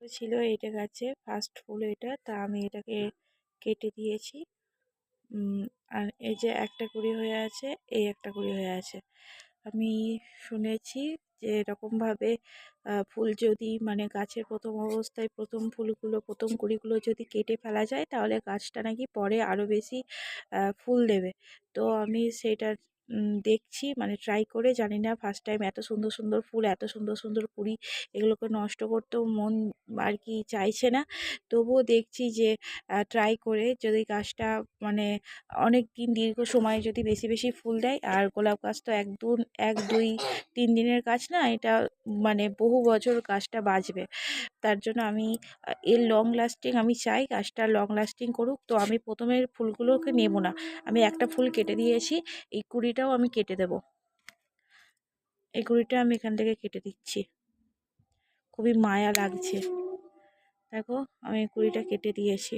ছিল এটা গাছে ফার্স্ট ফুল এটা, তা আমি এটাকে কেটে দিয়েছি। আর এই যে একটা কুড়ি হয়ে আছে, এই একটা কুড়ি হয়ে আছে। আমি শুনেছি যে এরকমভাবে ফুল যদি মানে গাছের প্রথম অবস্থায় প্রথম ফুলগুলো প্রথম কুড়িগুলো যদি কেটে ফেলা যায় তাহলে গাছটা নাকি পরে আরও বেশি ফুল দেবে। তো আমি সেটা দেখছি, মানে ট্রাই করে, জানি না ফার্স্ট টাইম এত সুন্দর সুন্দর ফুল এত সুন্দর সুন্দর কুড়ি এগুলোকে নষ্ট করতেও মন আর কি চাইছে না। তবুও দেখছি যে ট্রাই করে যদি গাছটা মানে অনেক দিন দীর্ঘ সময় যদি বেশি বেশি ফুল দেয়, আর গোলাপ গাছ তো এক দুই 3 দিনের গাছ না, এটা মানে বহু বছর গাছটা বাঁচবে। তার জন্য আমি এর লং লাস্টিং আমি চাই, গাছটা লং লাস্টিং করুক। তো আমি প্রথমের ফুলগুলোকে নেব না, আমি একটা ফুল কেটে দিয়েছি, এই কুড়িটাও আমি কেটে দেব। এই কুড়িটা আমি এখান থেকে কেটে দিচ্ছি, খুবই মায়া লাগছে। দেখো আমি কুড়িটা কেটে দিয়েছি,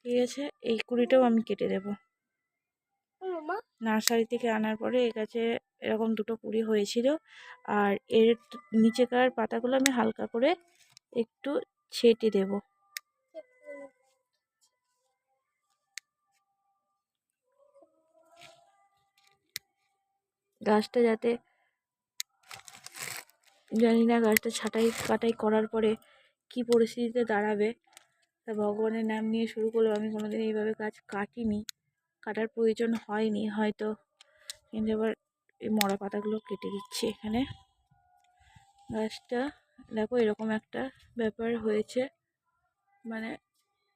ঠিক আছে। এই কুড়িটাও আমি কেটে দেব। নার্সারি থেকে আনার পরে এর কাছে এরকম দুটো কুড়ি হয়েছিল, আর এর নিচেকার পাতাগুলো আমি হালকা করে একটু ছেটে দেব। গাছটা যাতে, জানি না গাছটা ছাঁটাই কাটাই করার পরে কি পরিস্থিতিতে দাঁড়াবে, তা ভগবানের নাম নিয়ে শুরু করলেও আমি কোনোদিন এইভাবে গাছ কাটিনি, কাটার প্রয়োজন হয়নি হয়তো। কিন্তু এবার এই মরা পাতাগুলো কেটে দিচ্ছি এখানে। গাছটা দেখো এরকম একটা ব্যাপার হয়েছে, মানে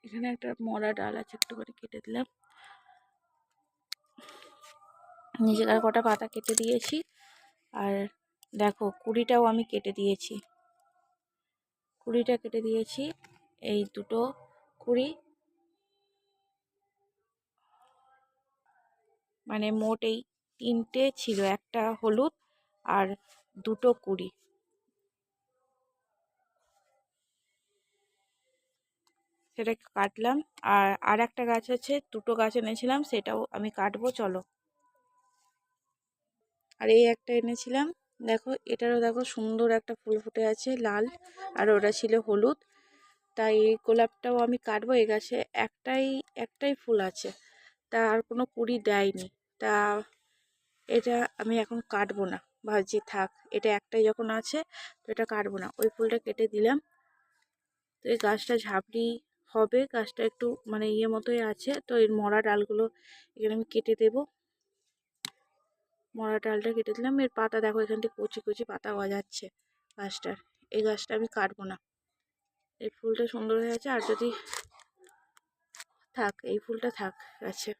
এখানে একটা মরা ডাল আছে, একটু করে কেটে দিলাম। নিজেকার কটা পাতা কেটে দিয়েছি, আর দেখো কুড়িটাও আমি কেটে দিয়েছি, কুড়িটা কেটে দিয়েছি। এই দুটো কুড়ি, মানে মোট এই 3টে ছিল, একটা হলুদ আর দুটো কুড়ি। সেটা কাটলাম, আর একটা গাছ আছে, দুটো গাছ এনেছিলাম, সেটাও আমি কাটবো, চলো। আর এই একটা এনেছিলাম, দেখো এটারও দেখো সুন্দর একটা ফুল ফুটে আছে লাল, আর ওটা ছিল হলুদ। তাই এই গোলাপটাও আমি কাটবো। এই গাছে একটাই ফুল আছে, তা আর কোনো কুড়ি দেয়নি, তা এটা আমি এখন কাটবো না, ভাবছি থাক, এটা একটাই যখন আছে তো এটা কাটবো না। ওই ফুলটা কেটে দিলাম। তো এই গাছটা ঝাঁপড়ি হবে, গাছটা একটু মানে মতোই আছে, তো এর মরা ডালগুলো এখানে আমি কেটে দেব। মরা ডালটা কেটে দিলাম। এর পাতা দেখো এখান থেকে কচি কচি পাতা গজাচ্ছে গাছটার। এই গাছটা আমি কাটবো না, এই ফুলটা সুন্দর হয়ে আছে, আর যদি থাক এই ফুলটা থাক আছে।